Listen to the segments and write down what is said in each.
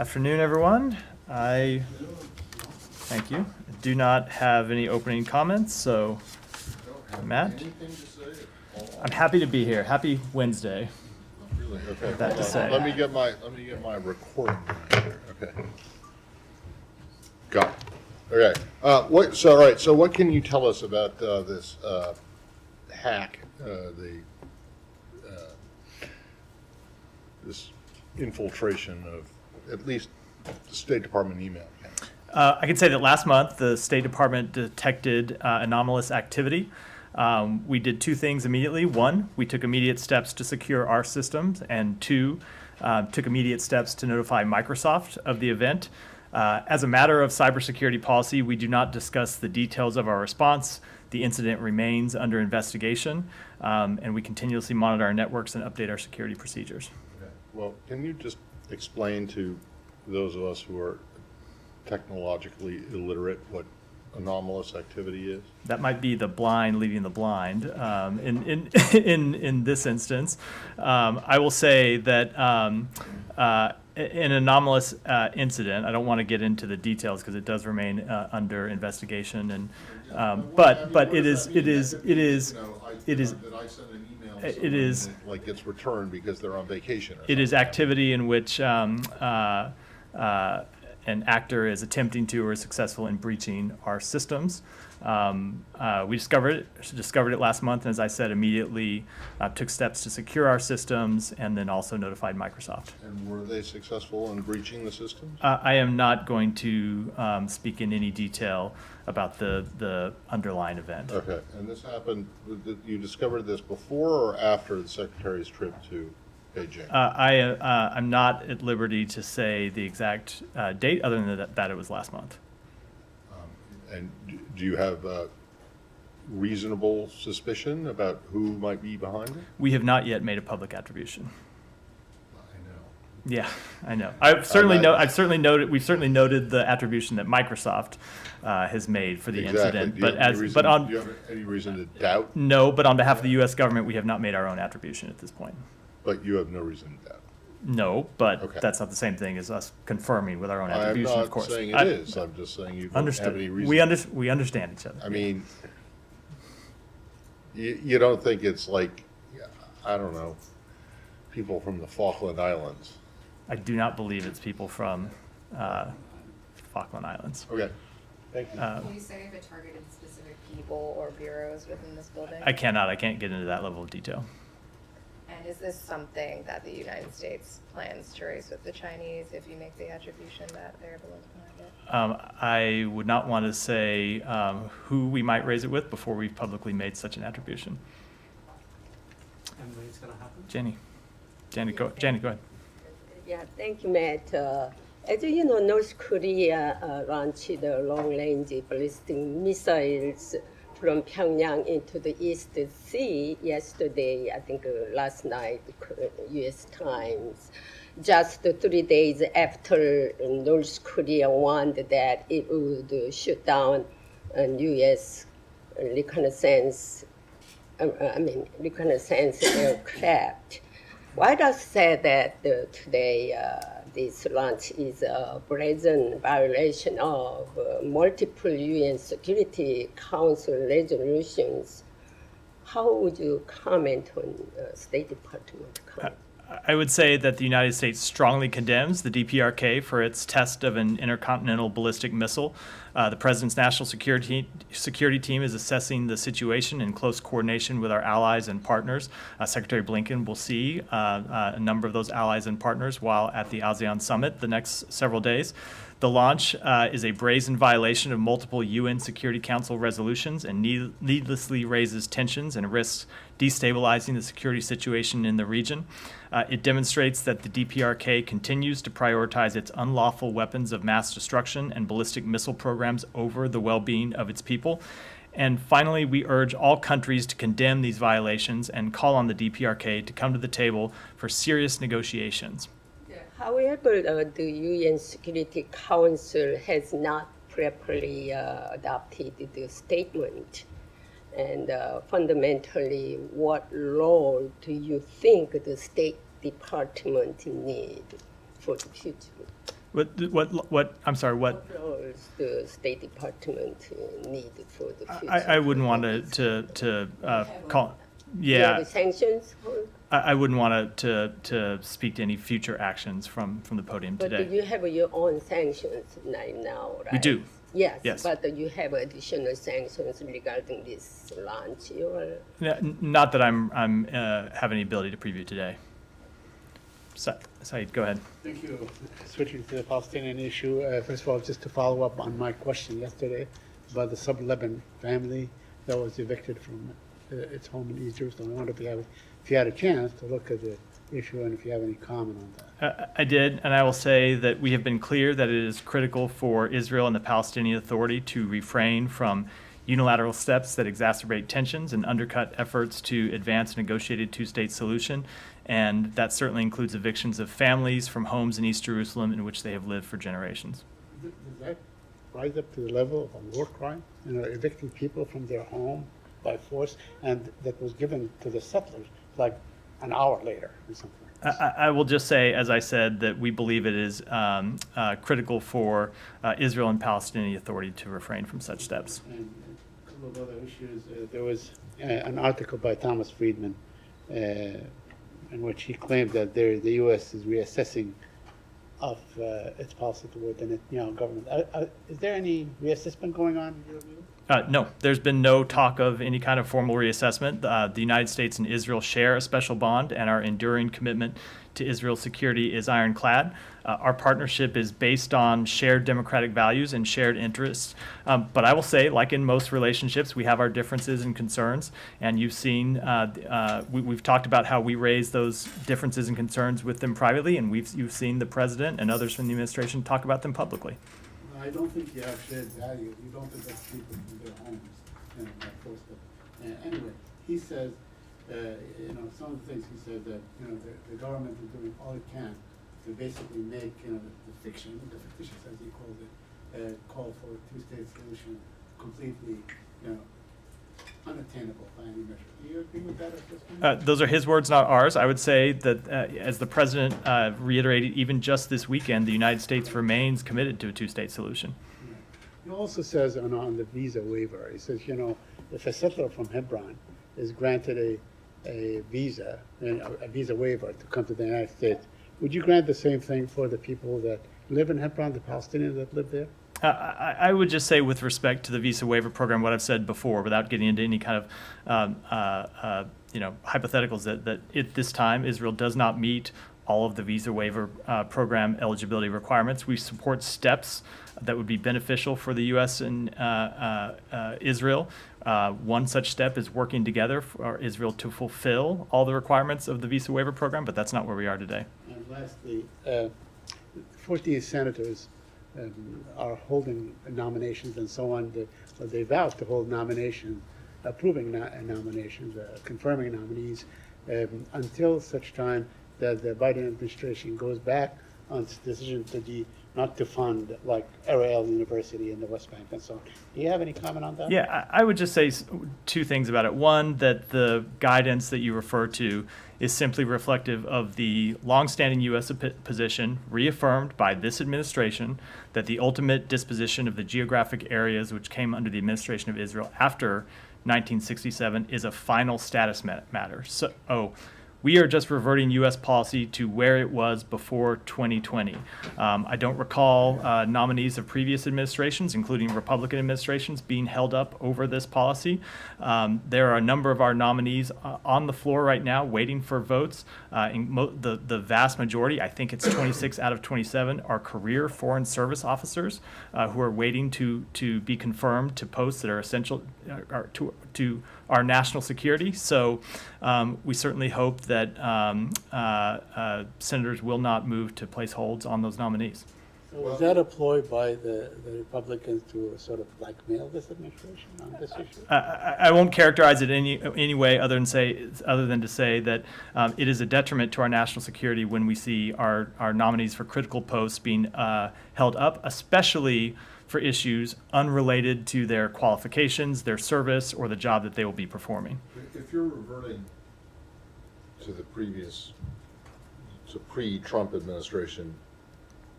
Afternoon, everyone. Thank you. Do not have any opening comments, so Matt, I'm happy to be here. Happy Wednesday. Really? Okay. That to say. Let me get my recording here. Okay. Got it. Okay. All right. So what can you tell us about this hack? This infiltration of at least the State Department email accounts. I can say that last month the State Department detected anomalous activity. We did two things immediately. One, we took immediate steps to secure our systems, and two, took immediate steps to notify Microsoft of the event. As a matter of cybersecurity policy, we do not discuss the details of our response. The incident remains under investigation, and we continuously monitor our networks and update our security procedures. Okay. Well, can you just explain to those of us who are technologically illiterate what anomalous activity is? That might be the blind leading the blind in this instance. I will say that an anomalous incident, I don't want to get into the details because it does remain under investigation, and but it is like gets returned because they're on vacation. It is activity in which an actor is attempting to or is successful in breaching our systems. We discovered it last month, and as I said, immediately took steps to secure our systems and then also notified Microsoft. And were they successful in breaching the systems? I am not going to speak in any detail about the underlying event. Okay, and this happened, you discovered this before or after the Secretary's trip to Beijing? I'm not at liberty to say the exact date, other than that it was last month. And do you have reasonable suspicion about who might be behind it? We have not yet made a public attribution. I know. Yeah, I know. We've certainly noted the attribution that Microsoft has made for the incident. Do you have any reason to doubt? No, but on behalf of the U.S. government, we have not made our own attribution at this point. But you have no reason to doubt? No, but okay. That's not the same thing as us confirming with our own attribution, of course. I'm not saying it is. I'm just saying you don't have any reason. We understand each other. I mean, you don't think it's like, I don't know, people from the Falkland Islands? I do not believe it's people from Falkland Islands. Okay, thank you. Can you say if it targeted specific people or bureaus within this building? I cannot. I can't get into that level of detail. And is this something that the United States plans to raise with the Chinese if you make the attribution that they're the ones behind it? I would not want to say who we might raise it with before we've publicly made such an attribution. And when it's going to happen? Jenny, go ahead. Yeah, thank you, Matt. As you know, North Korea launched the long-range ballistic missiles from Pyongyang into the East Sea yesterday, I think last night, U.S. Times, just 3 days after North Korea warned that it would shoot down a U.S. reconnaissance aircraft. White House said that today this launch is a brazen violation of multiple UN Security Council resolutions. How would you comment on State Department comment? I would say that the United States strongly condemns the DPRK for its test of an intercontinental ballistic missile. The President's National Security Team is assessing the situation in close coordination with our allies and partners. Secretary Blinken will see a number of those allies and partners while at the ASEAN Summit the next several days. The launch is a brazen violation of multiple UN Security Council resolutions and needlessly raises tensions and risks destabilizing the security situation in the region. It demonstrates that the DPRK continues to prioritize its unlawful weapons of mass destruction and ballistic missile programs over the well-being of its people. And finally, we urge all countries to condemn these violations and call on the DPRK to come to the table for serious negotiations. However, the UN Security Council has not properly adopted the statement. And fundamentally, what role do you think the State Department need for the future? I'm sorry, what? What roles the State Department need for the future? I wouldn't want to call, You yeah, have sanctions, I wouldn't want to speak to any future actions from the podium but today. you have your own sanctions right now, right? We do. Yes, Yes. but you have additional sanctions regarding this launch, or? Not that I'm have any ability to preview today. Saeed, go ahead. Thank you. Switching to the Palestinian issue, first of all, just to follow up on my question yesterday about the Sub-Lebanon family that was evicted from its home in East Jerusalem. I wonder if you had a chance to look at the issue and if you have any comment on that. I did, and I will say that we have been clear that it is critical for Israel and the Palestinian Authority to refrain from unilateral steps that exacerbate tensions and undercut efforts to advance a negotiated two-state solution. And that certainly includes evictions of families from homes in East Jerusalem in which they have lived for generations. Does that rise up to the level of a war crime? You know, evicting people from their home by force, and that was given to the settlers like an hour later or something. I will just say, as I said, that we believe it is critical for Israel and Palestinian Authority to refrain from such steps. And a couple of other issues. There was an article by Thomas Friedman in which he claimed that the U.S. is reassessing of its policy toward the Netanyahu government. Is there any reassessment going on in your view? No, there's been no talk of any kind of formal reassessment. The United States and Israel share a special bond, and our enduring commitment to Israel's security is ironclad. Our partnership is based on shared democratic values and shared interests. But I will say, like in most relationships, we have our differences and concerns. And you've seen, we've talked about how we raise those differences and concerns with them privately, and you've seen the president and others from the administration talk about them publicly. I don't think you have shared values. You don't evict people from their homes. You know, that force them. Anyway, he says, some of the things he said that, the government is doing all it can to basically make, the fictitious, as he calls it, call for a two-state solution completely, unattainable by any measure. Do you agree with that at this point? Those are his words, not ours. I would say that, as the president reiterated, even just this weekend, the United States remains committed to a two-state solution. Yeah. He also says on the visa waiver, he says, if a settler from Hebron is granted a visa waiver to come to the United States, would you grant the same thing for the people that live in Hebron, the Palestinians that live there? I would just say, with respect to the visa waiver program, what I've said before, without getting into any kind of hypotheticals, that at this time Israel does not meet all of the visa waiver program eligibility requirements. We support steps that would be beneficial for the U.S. and Israel. One such step is working together for Israel to fulfill all the requirements of the visa waiver program, but that's not where we are today. And lastly, 14 senators are holding nominations and so on. They vowed to hold nominations, approving nominations, confirming nominees, until such time that the Biden administration goes back on its decision not to fund like Ariel University in the West Bank and so on. Do you have any comment on that? Yeah, I would just say two things about it. One, that the guidance that you refer to is simply reflective of the longstanding U.S. position, reaffirmed by this administration, that the ultimate disposition of the geographic areas which came under the administration of Israel after 1967 is a final status matter. So, we are just reverting U.S. policy to where it was before 2020. I don't recall nominees of previous administrations, including Republican administrations, being held up over this policy. There are a number of our nominees on the floor right now waiting for votes. The vast majority, I think it's 26 out of 27, are career Foreign Service officers who are waiting to be confirmed to posts that are essential to our national security. So we certainly hope that senators will not move to place holds on those nominees. So was that a ploy by the Republicans to sort of blackmail this administration on this issue? I won't characterize it any way other than to say that it is a detriment to our national security when we see our nominees for critical posts being held up, especially for issues unrelated to their qualifications, their service, or the job that they will be performing. If you're reverting to the pre-Trump administration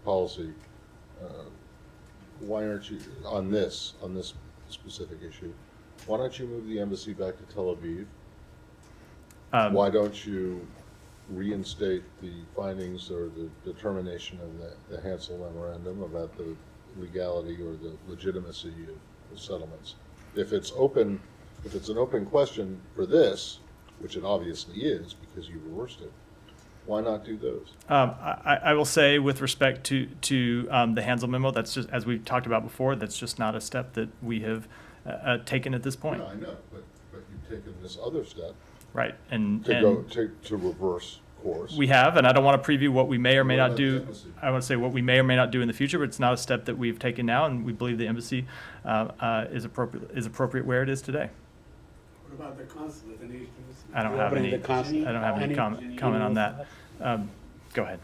policy, why aren't you, on this specific issue, why don't you move the embassy back to Tel Aviv? Why don't you reinstate the findings or the determination of the Hansel memorandum about the legality or the legitimacy of settlements? If it's an open question for this, which it obviously is because you reversed it, why not do those? I will say, with respect to the Hansel memo, that's just, as we've talked about before, that's just not a step that we have taken at this point. No, I know, but you've taken this other step Right, and to reverse course. we have, and I don't want to preview what we may or may What not about do. the embassy? I want to say what we may or may not do in the future, but it's not a step that we've taken now, and we believe the embassy is appropriate where it is today. What about the consulate in East Jerusalem? I don't have any. consulate? I don't have any comment on that. Go ahead.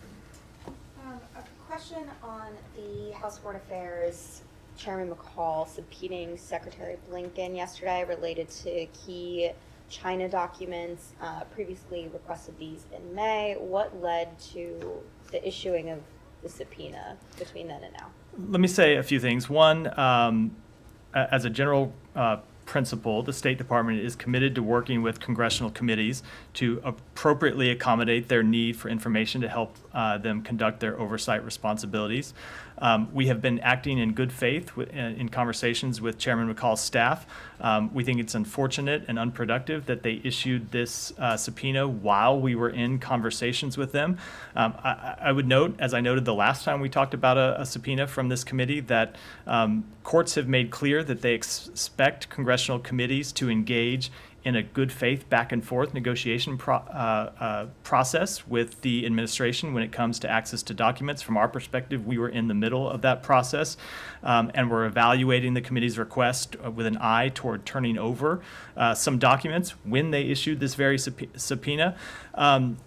A question on the House Foreign Affairs Chairman McCall subpoenaing Secretary Blinken yesterday related to key China documents. Previously requested these in May. What led to the issuing of the subpoena between then and now? Let me say a few things. One, as a general principle, the State Department is committed to working with congressional committees to appropriately accommodate their need for information to help them conduct their oversight responsibilities. We have been acting in good faith in conversations with Chairman McCall's staff. We think it's unfortunate and unproductive that they issued this subpoena while we were in conversations with them. I would note, as I noted the last time we talked about a subpoena from this committee, that courts have made clear that they expect congressional committees to engage in a good faith back and forth negotiation process with the administration when it comes to access to documents. From our perspective, we were in the middle of that process, and we're evaluating the committee's request with an eye toward turning over some documents when they issued this very subpoena.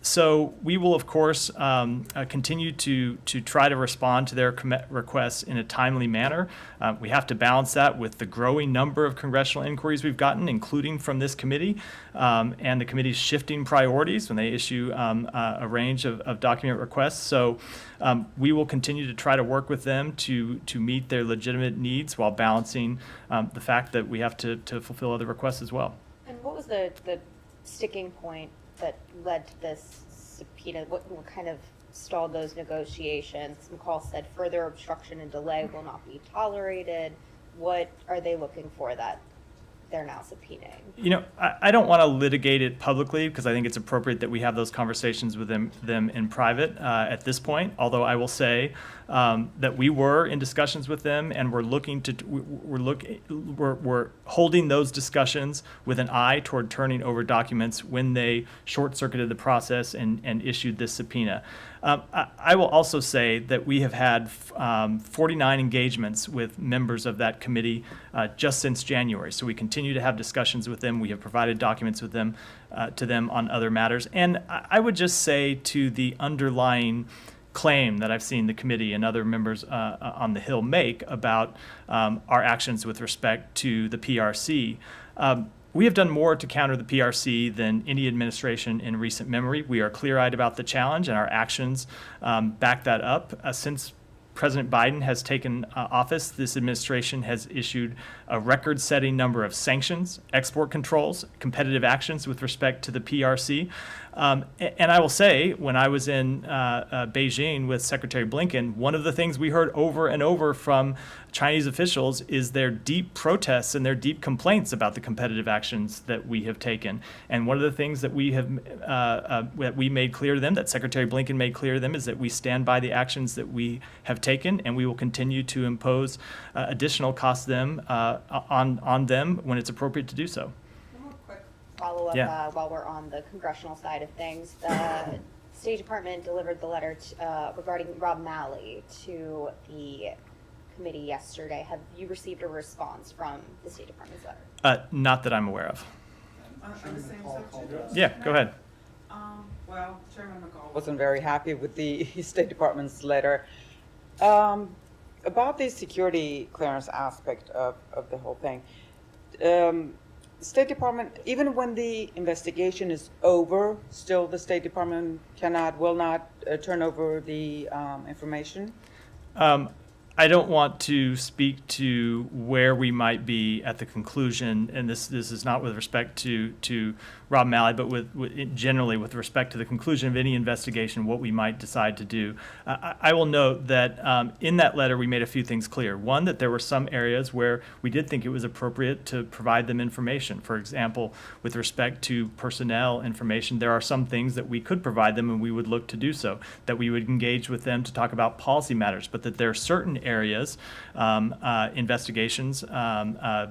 So we will, of course, continue to try to respond to their requests in a timely manner. We have to balance that with the growing number of congressional inquiries we've gotten, including from this committee, and the committee's shifting priorities when they issue a range of document requests. So we will continue to try to work with them to meet their legitimate needs while balancing the fact that we have to fulfill other requests as well. And what was the sticking point that led to this subpoena? What kind of stalled those negotiations? McCall said further obstruction and delay will not be tolerated. What are they looking for that they're now subpoenaing? You know, I don't want to litigate it publicly because I think it's appropriate that we have those conversations with them in private at this point. Although I will say that we were in discussions with them, and we're holding those discussions with an eye toward turning over documents when they short-circuited the process and issued this subpoena. I will also say that we have had 49 engagements with members of that committee just since January. So we continue to have discussions with them. We have provided documents with them to them on other matters. And I would just say to the underlying claim that I've seen the committee and other members on the Hill make about our actions with respect to the PRC. We have done more to counter the PRC than any administration in recent memory. We are clear-eyed about the challenge, and our actions back that up. Since President Biden has taken office, this administration has issued a record-setting number of sanctions, export controls, competitive actions with respect to the PRC. And I will say, when I was in Beijing with Secretary Blinken, one of the things we heard over and over from Chinese officials is their deep protests and their deep complaints about the competitive actions that we have taken. And one of the things that we have that we made clear to them, that Secretary Blinken made clear to them, is that we stand by the actions that we have taken, and we will continue to impose additional costs on them when it's appropriate to do so. Follow-up Yeah. while we're on the congressional side of things. The State Department delivered the letter regarding Rob Malley to the committee yesterday. Have you received a response from the State Department's letter? Not that I'm aware of. On the same subject? Yeah, go ahead. Well, Chairman McCall Wasn't very happy with the State Department's letter. About the security clearance aspect of the whole thing, State Department, even when the investigation is over, still the State Department will not turn over the information? I don't want to speak to where we might be at the conclusion, and this is not with respect to Rob Malley, but generally with respect to the conclusion of any investigation, what we might decide to do. I will note that in that letter we made a few things clear. One, that there were some areas where we did think it was appropriate to provide them information. For example, with respect to personnel information, there are some things that we could provide them and we would look to do so, that we would engage with them to talk about policy matters, but that there are certain areas, investigations are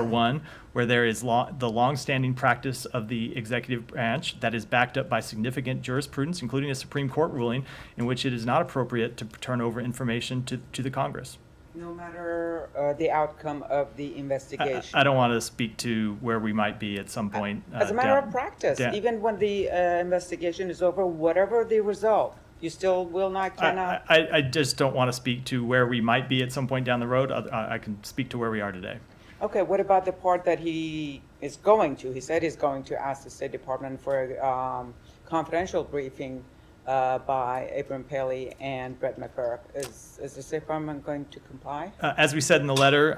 one where there is the longstanding practice of the executive branch that is backed up by significant jurisprudence, including a Supreme Court ruling, in which it is not appropriate to turn over information to the Congress. No matter the outcome of the investigation. I don't want to speak to where we might be at some point. As a matter of practice, even when the investigation is over, whatever the result, you still will not, cannot? I just don't want to speak to where we might be at some point down the road. I can speak to where we are today. Okay, what about the part that he is going to? He said he's going to ask the State Department for a confidential briefing by Abram Paley and Brett McGurk. Is the State Department going to comply? As we said in the letter,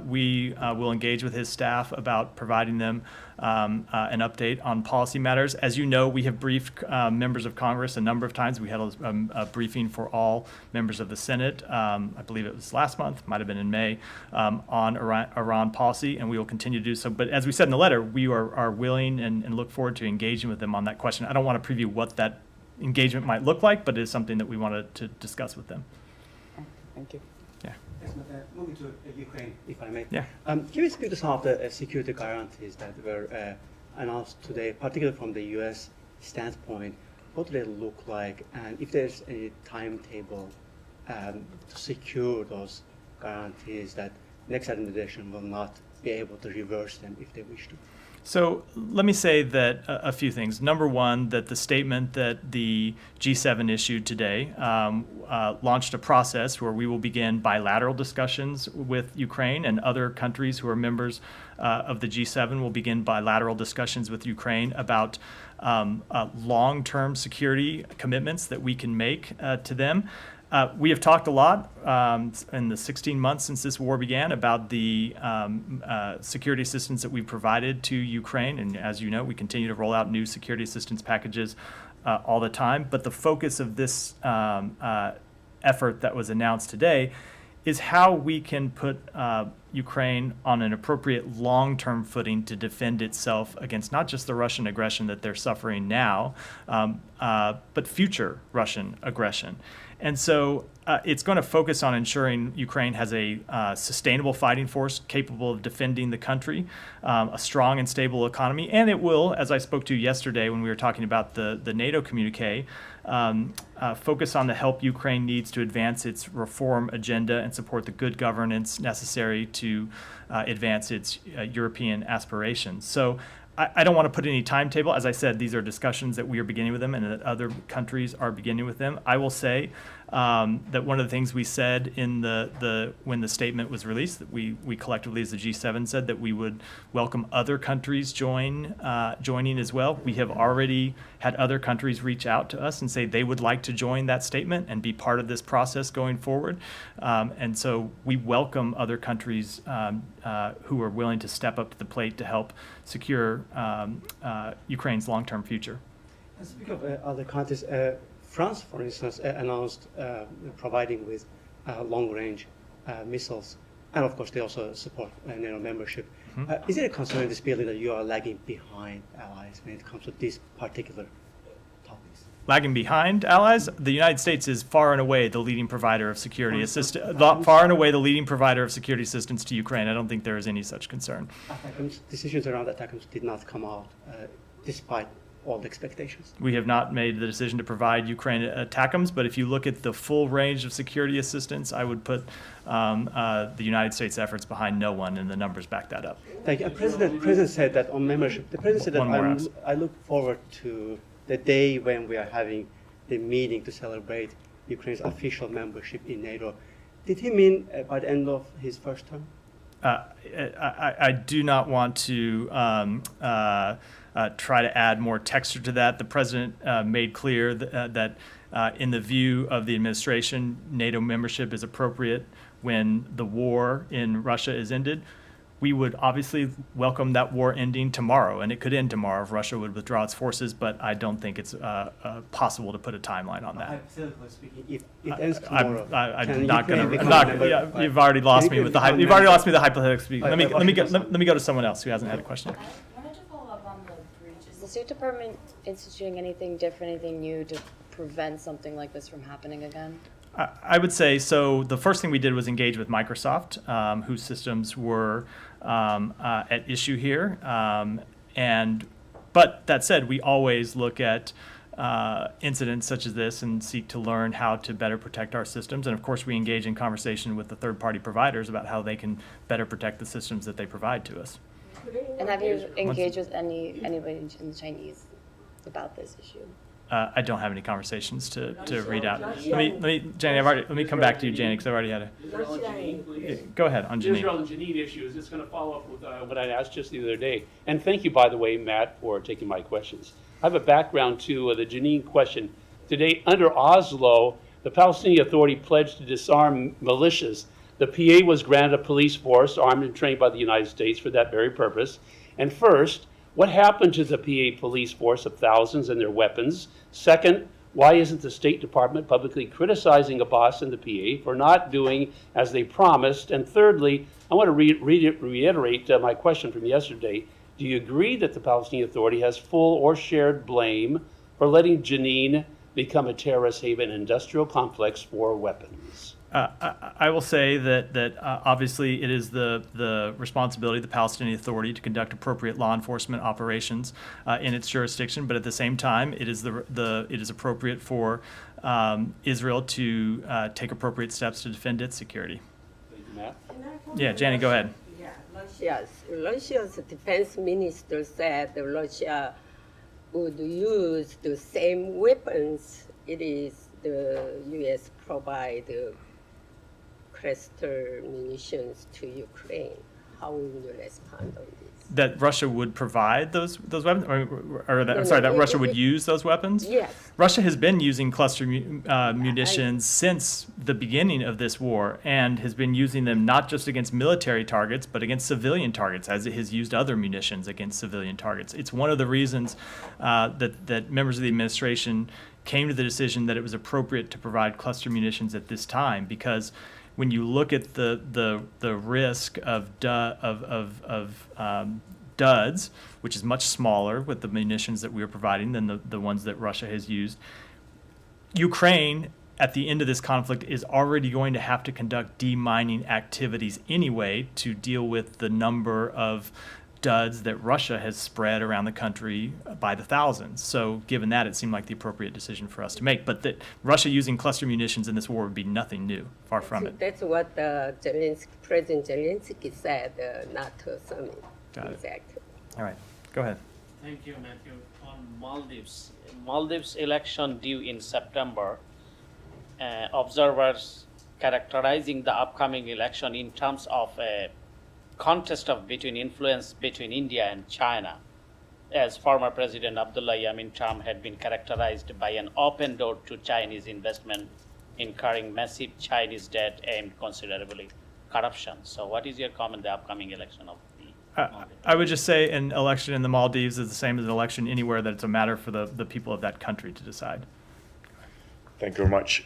we will engage with his staff about providing them an update on policy matters. As you know, we have briefed members of Congress a number of times. We had a briefing for all members of the Senate, I believe it was last month, might have been in May, on Iran policy, and we will continue to do so. But as we said in the letter, we are willing and look forward to engaging with them on that question. I don't want to preview what that engagement might look like, but it is something that we wanted to discuss with them. Thank you. Yeah. Yes, moving to Ukraine, if I may. Yeah. Can you speak to some of the security guarantees that were announced today, particularly from the U.S. standpoint? What do they look like, and if there's a timetable to secure those guarantees that next administration will not be able to reverse them if they wish to? So let me say that a few things. Number one, that the statement that the G7 issued today launched a process where we will begin bilateral discussions with Ukraine, and other countries who are members of the G7 will begin bilateral discussions with Ukraine about long-term security commitments that we can make to them. We have talked a lot in the 16 months since this war began about the security assistance that we provided to Ukraine. And as you know, we continue to roll out new security assistance packages all the time. But the focus of this effort that was announced today is how we can put Ukraine on an appropriate long-term footing to defend itself against not just the Russian aggression that they're suffering now, but future Russian aggression. And so it's going to focus on ensuring Ukraine has a sustainable fighting force capable of defending the country, a strong and stable economy, and it will, as I spoke to yesterday when we were talking about the NATO communique, focus on the help Ukraine needs to advance its reform agenda and support the good governance necessary to advance its European aspirations. So I don't want to put any timetable. As I said, these are discussions that we are beginning with them and that other countries are beginning with them. I will say that one of the things we said in when the statement was released, that we collectively as the G7 said that we would welcome other countries joining as well. We have already had other countries reach out to us and say they would like to join that statement and be part of this process going forward. And so we welcome other countries who are willing to step up to the plate to help secure Ukraine's long-term future. Speaking of other countries, France, for instance, announced providing with long-range missiles, and of course they also support NATO membership. Mm-hmm. Is it a concern in this building that you are lagging behind allies when it comes to these particular topics? Lagging behind allies? The United States is far and away the leading provider of security assistance. Far and away the leading provider of security assistance to Ukraine. I don't think there is any such concern. Decisions around ATACMS did not come out despite all the expectations. We have not made the decision to provide Ukraine ATACMS, but if you look at the full range of security assistance, I would put the United States efforts behind no one, and the numbers back that up. Thank you. President said that on membership, the President said that I look forward to the day when we are having the meeting to celebrate Ukraine's official membership in NATO. Did he mean by the end of his first term? I do not want to try to add more texture to that. The president made clear that In the view of the administration, NATO membership is appropriate when the war in Russia is ended. We would obviously welcome that war ending tomorrow, and it could end tomorrow if Russia would withdraw its forces, but I don't think it's possible to put a timeline on that. Hypothetically speaking, if it ends tomorrow, I'm not going to. You've already lost me with the hypothetical speaking. Let me go to someone else who hasn't had a question. I wanted to follow up on the breach. Is the State Department instituting anything different, anything new to prevent something like this from happening again? I would say, so the first thing we did was engage with Microsoft, whose systems were at issue here. But that said, we always look at incidents such as this and seek to learn how to better protect our systems. And of course, we engage in conversation with the third-party providers about how they can better protect the systems that they provide to us. And have you engaged with anybody in the Chinese about this issue? I don't have any conversations to read out. Let me, Jenny. Let me come back to you, Jenny, because I've already had a. Go ahead on Janine. Israel and Janine issue is just going to follow up with what I asked just the other day. And thank you, by the way, Matt, for taking my questions. I have a background to the Janine question. Today, under Oslo, the Palestinian Authority pledged to disarm militias. The PA was granted a police force armed and trained by the United States for that very purpose. And first, what happened to the PA police force of thousands and their weapons? Second, why isn't the State Department publicly criticizing Abbas and the PA for not doing as they promised? And thirdly, I want to reiterate my question from yesterday. Do you agree that the Palestinian Authority has full or shared blame for letting Jenin become a terrorist haven industrial complex for weapons? I will say that obviously it is the responsibility of the Palestinian Authority to conduct appropriate law enforcement operations in its jurisdiction, but at the same time, it is it is appropriate for Israel to take appropriate steps to defend its security. Thank you, Matt. Yeah, Jenny, go ahead. Russia's defense minister said that Russia would use the same weapons it is the U.S. provide cluster munitions to Ukraine. How will you respond on this? That Russia would provide those weapons, that Russia would use those weapons? Yes. Russia has been using cluster munitions since the beginning of this war, and has been using them not just against military targets, but against civilian targets, as it has used other munitions against civilian targets. It's one of the reasons that members of the administration came to the decision that it was appropriate to provide cluster munitions at this time, because when you look at the risk of duds, which is much smaller with the munitions that we are providing than the ones that Russia has used, Ukraine at the end of this conflict is already going to have to conduct demining activities anyway to deal with the number of duds that Russia has spread around the country by the thousands. So given that, it seemed like the appropriate decision for us to make. But that Russia using cluster munitions in this war would be nothing new, far from it. That's what President Zelensky said, NATO summit. Got it. Exactly. All right, go ahead. Thank you, Matthew. On Maldives election due in September, observers characterizing the upcoming election in terms of a contest between influence between India and China, as former President Abdullah Yamin Trump had been characterized by an open door to Chinese investment, incurring massive Chinese debt and considerably corruption. So what is your comment on the upcoming election of the Maldives? I would just say an election in the Maldives is the same as an election anywhere, that it's a matter for the people of that country to decide. Thank you very much.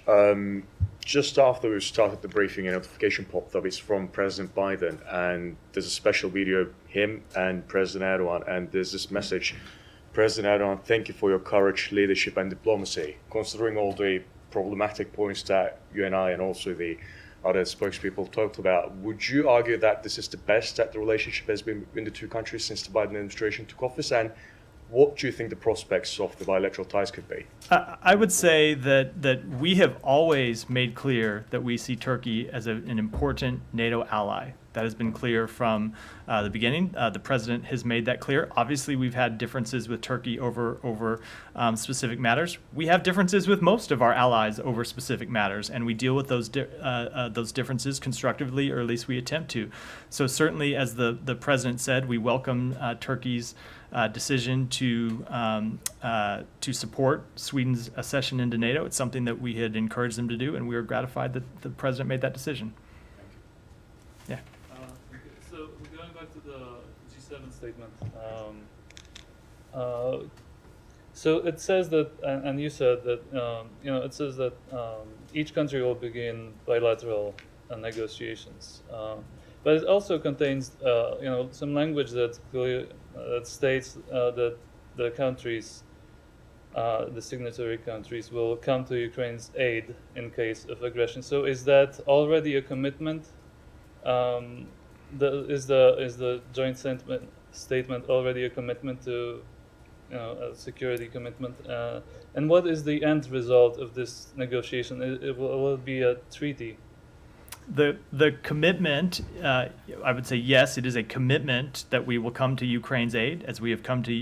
Just after we started the briefing, a notification popped up. It's from President Biden, and there's a special video of him and President Erdogan, and there's this message: President Erdogan, thank you for your courage, leadership, and diplomacy. Considering all the problematic points that you and I and also the other spokespeople talked about, would you argue that this is the best that the relationship has been between the two countries since the Biden administration took office? And what do you think the prospects of the bilateral ties could be? I would say that we have always made clear that we see Turkey as an important NATO ally. That has been clear from the beginning. The president has made that clear. Obviously, we've had differences with Turkey over specific matters. We have differences with most of our allies over specific matters, and we deal with those differences constructively, or at least we attempt to. So certainly, as the president said, we welcome Turkey's decision to support Sweden's accession into NATO. It's something that we had encouraged them to do, and we were gratified that the president made that decision. Yeah. So going back to the G7 statement, so it says that, and you said that, it says that each country will begin bilateral negotiations, but it also contains, some language that states that the countries, the signatory countries, will come to Ukraine's aid in case of aggression. So is that already a commitment? Is the joint statement already a commitment to, a security commitment? And what is the end result of this negotiation? Will it be a treaty? The commitment, I would say yes, it is a commitment that we will come to Ukraine's aid, as we have come to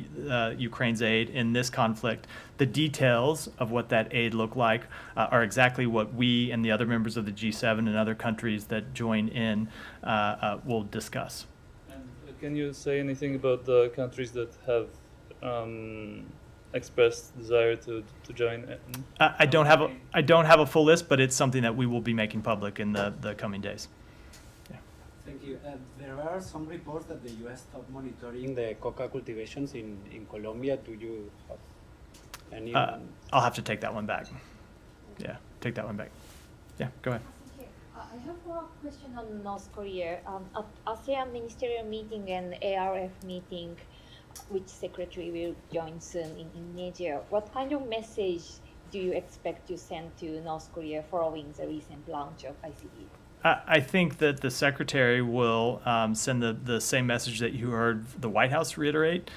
Ukraine's aid in this conflict. The details of what that aid look like are exactly what we and the other members of the G7 and other countries that join in will discuss. And can you say anything about the countries that have expressed desire to join in? I don't have a full list, but it's something that we will be making public in the coming days. Yeah. Thank you. There are some reports that the U.S. stopped monitoring the coca cultivations in Colombia. Do you have any? I'll have to take that one back. Yeah, take that one back. Yeah, go ahead. I have a question on North Korea. At ASEAN ministerial meeting and ARF meeting, which secretary will join soon in Indonesia, what kind of message do you expect to send to North Korea following the recent launch of ICBM? I think that the secretary will send the same message that you heard the White House reiterate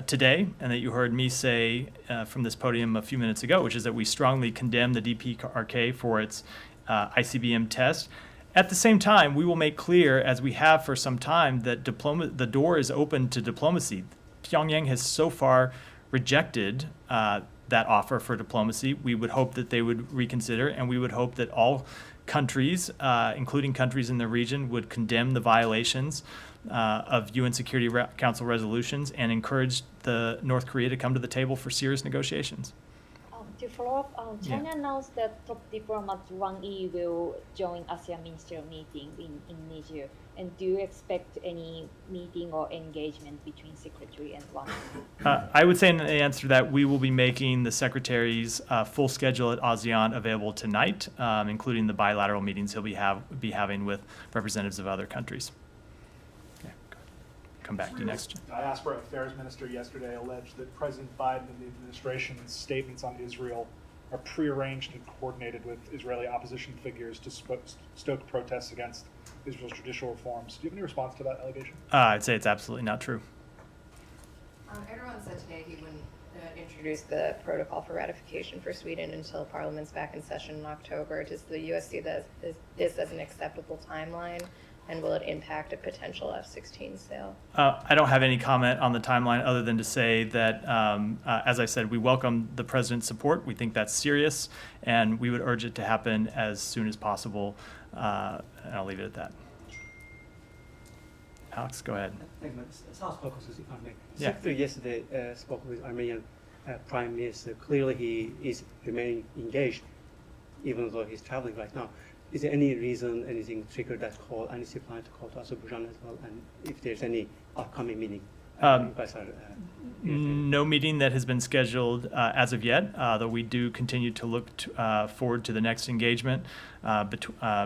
today, and that you heard me say from this podium a few minutes ago, which is that we strongly condemn the DPRK for its ICBM test. At the same time, we will make clear, as we have for some time, that the door is open to diplomacy. Pyongyang has so far rejected that offer for diplomacy. We would hope that they would reconsider, and we would hope that all countries, including countries in the region, would condemn the violations of UN Security Council resolutions and encourage North Korea to come to the table for serious negotiations. To follow up, China announced that top diplomat Wang Yi will join ASEAN ministerial meeting in Indonesia. And do you expect any meeting or engagement between Secretary and Wang Yi? I would say in answer to that, we will be making the Secretary's full schedule at ASEAN available tonight, including the bilateral meetings he'll be having with representatives of other countries. Yeah, come back to you next. Diaspora Affairs Minister yesterday alleged that President Biden and the administration's statements on Israel are prearranged and coordinated with Israeli opposition figures to stoke protests against Israel's judicial reforms. Do you have any response to that allegation? I'd say it's absolutely not true. Erdogan said today he wouldn't introduce the protocol for ratification for Sweden until Parliament's back in session in October. Does the U.S. see this as an acceptable timeline? And will it impact a potential F-16 sale? I don't have any comment on the timeline other than to say that, as I said, we welcome the president's support. We think that's serious, and we would urge it to happen as soon as possible. And I'll leave it at that. Alex, go ahead. Thank you. South Caucasus, if I may. Yeah. Secretary yesterday spoke with Armenian Prime Minister. Clearly, he is remaining engaged, even though he's traveling right now. Is there any reason, anything triggered that call, and is he planning to call to Azerbaijan as well? And if there's any upcoming meeting, you guys are no meeting that has been scheduled as of yet, though we do continue to look forward to the next engagement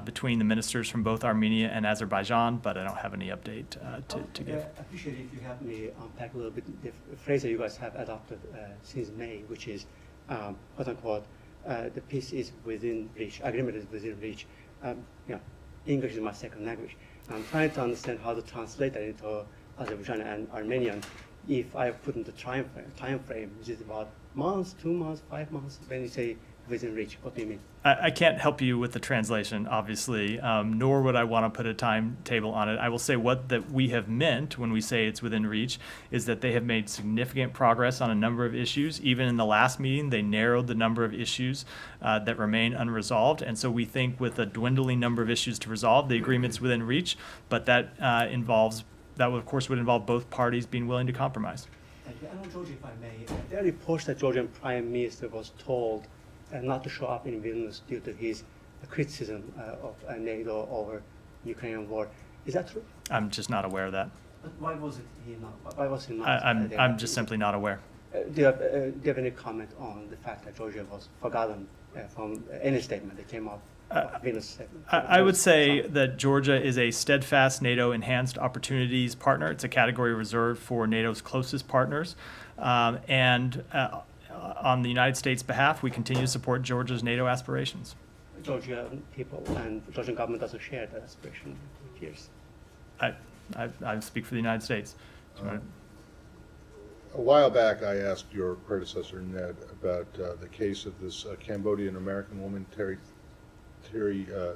between the ministers from both Armenia and Azerbaijan, but I don't have any update to give. I appreciate it if you help me unpack a little bit the phrase that you guys have adopted since May, which is, quote unquote, the peace is within reach, agreement is within reach. English is my second language. I'm trying to understand how to translate that into Azerbaijan and Armenian. If I put in the time frame, which is about months, 2 months, 5 months, when you say within reach? What do you mean? I can't help you with the translation, obviously, nor would I want to put a timetable on it. I will say what that we have meant when we say it's within reach is that they have made significant progress on a number of issues. Even in the last meeting, they narrowed the number of issues that remain unresolved. And so we think with a dwindling number of issues to resolve, the agreement's within reach, but that of course would involve both parties being willing to compromise. I know, George, if I may, there are reports that Georgian Prime Minister was told not to show up in Vilnius due to his criticism of NATO over Ukrainian war. Is that true? I'm just not aware of that. But why was he not? I'm just simply not aware. Do you have any comment on the fact that Georgia was forgotten from any statement that came out? I would say that Georgia is a steadfast NATO Enhanced Opportunities partner. It's a category reserved for NATO's closest partners. On the United States' behalf, we continue to support Georgia's NATO aspirations. Georgian people and the Georgian government doesn't share that aspiration with years. I speak for the United States. A while back, I asked your predecessor, Ned, about the case of this Cambodian-American woman, Terry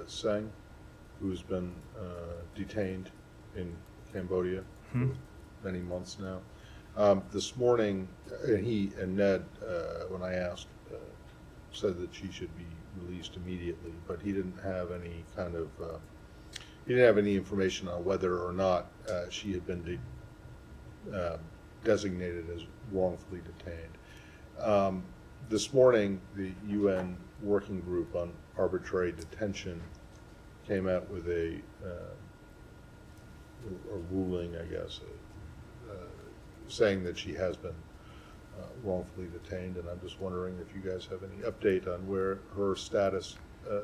Seng, who's been detained in Cambodia for many months now. This morning, he and Ned, when I asked, said that she should be released immediately, but he didn't have any kind of, he didn't have any information on whether or not she had been designated as wrongfully detained. This morning, the UN Working Group on Arbitrary Detention came out with a ruling, I guess, saying that she has been wrongfully detained, and I'm just wondering if you guys have any update on where her status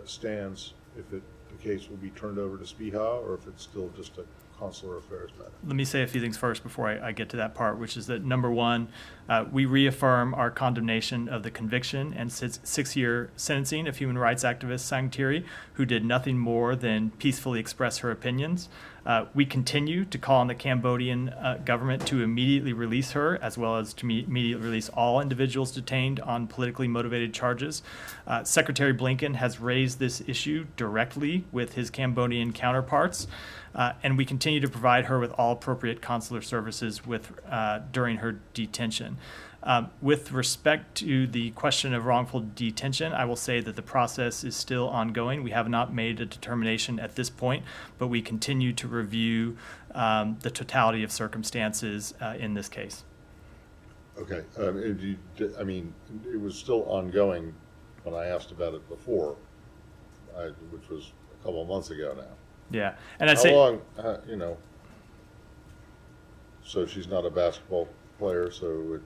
stands, if the case will be turned over to SPIHA or if it's still just a consular affairs matter. Let me say a few things first before I get to that part, which is that number one, we reaffirm our condemnation of the conviction and 6-year sentencing of human rights activist Sang Thiri, who did nothing more than peacefully express her opinions. We continue to call on the Cambodian government to immediately release her, as well as to immediately release all individuals detained on politically motivated charges. Secretary Blinken has raised this issue directly with his Cambodian counterparts, and we continue to provide her with all appropriate consular services during her detention. With respect to the question of wrongful detention, I will say that the process is still ongoing. We have not made a determination at this point, but we continue to review the totality of circumstances in this case. Okay. I mean, it was still ongoing when I asked about it before, which was a couple of months ago now. Yeah. And I'd How say, long, so she's not a basketball player, so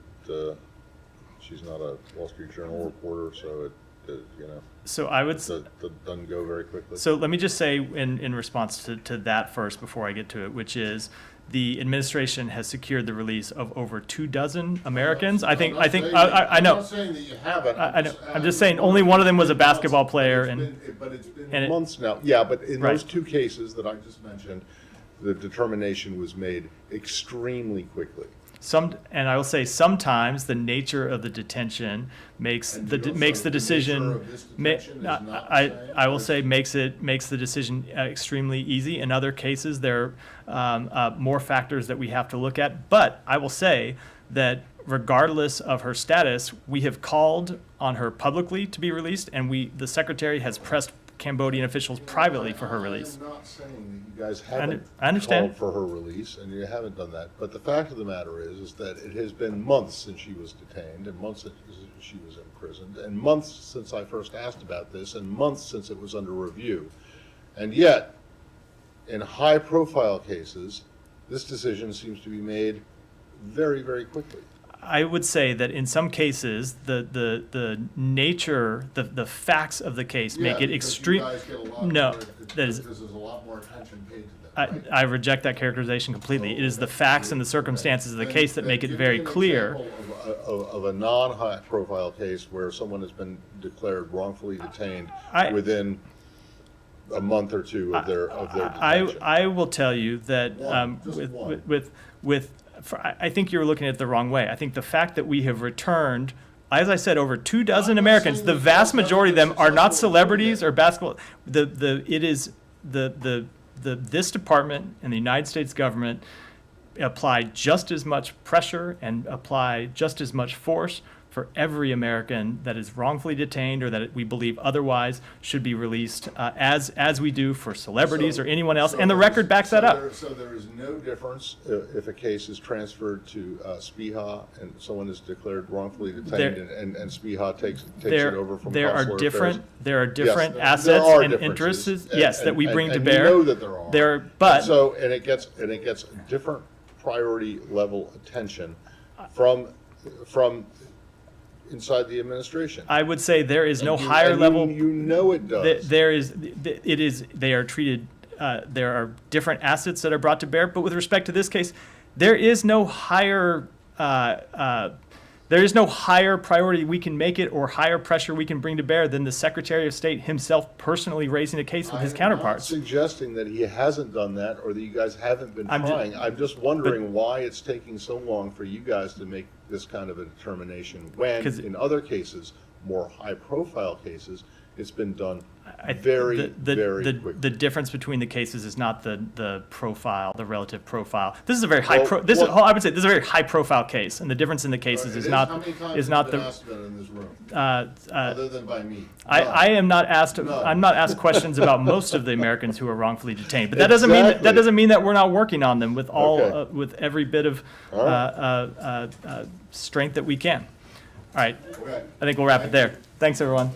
she's not a Wall Street Journal reporter, so so I would that doesn't go very quickly. So let me just say in response to that first before I get to it, which is the administration has secured the release of over 24 Americans. I know. I'm not saying that you haven't. I'm just saying only one of them was a basketball player, but it's been months now. Yeah, but in those two cases that I just mentioned, the determination was made extremely quickly. And I will say sometimes the nature of the detention makes the decision. I will say makes the decision extremely easy. In other cases, there are more factors that we have to look at. But I will say that regardless of her status, we have called on her publicly to be released, and the Secretary has pressed Cambodian officials privately for her release. I'm not saying that you guys haven't I understand. called for her release, and you haven't done that. But the fact of the matter is that it has been months since she was detained, and months since she was imprisoned, and months since I first asked about this, and months since it was under review. And yet, in high-profile cases, this decision seems to be made very, very quickly. I would say that in some cases, the nature, the facts of the case make it extreme. No, there's a lot more attention paid to that. Right? I reject that characterization completely. It is the facts and the circumstances of the case that make it very clear. Of a non-high-profile case where someone has been declared wrongfully detained within a month or two of their detention. I will tell you that I think you're looking at it the wrong way. I think the fact that we have returned as I said, over 24 Americans. The vast majority of them are not celebrities or basketball. This department and the United States government apply just as much pressure and apply just as much force for every American that is wrongfully detained or that we believe otherwise should be released, as we do for celebrities or anyone else, and the record backs that up. So there is no difference if a case is transferred to SPIHA and someone is declared wrongfully detained and SPIHA takes it over from there are consular different affairs? there are different Yes, assets there are and differences. interests, yes, that we bring to and bear. You know that there are. But and it gets different priority level attention from inside the administration. I would say there is no higher level. You know it does. They are treated. There are different assets that are brought to bear, but with respect to this case, there is no higher. There is no higher priority we can make it or higher pressure we can bring to bear than the Secretary of State himself personally raising a case with his counterparts. I'm not suggesting that he hasn't done that or that you guys haven't been trying. I'm just wondering why it's taking so long for you guys to make this kind of a determination when, in other cases, more high-profile cases, it's been done very quickly. The difference between the cases is not the profile, the relative profile. This is a very I would say this is a very high-profile case, and the difference in the cases is not How many times is has not been the. asked about in this room, other than by me? I am not asked. I'm not asked questions about most of the Americans who are wrongfully detained, but that doesn't mean that we're not working on them with all with every bit of strength that we can. All right, I think we'll wrap it there. Thanks, everyone.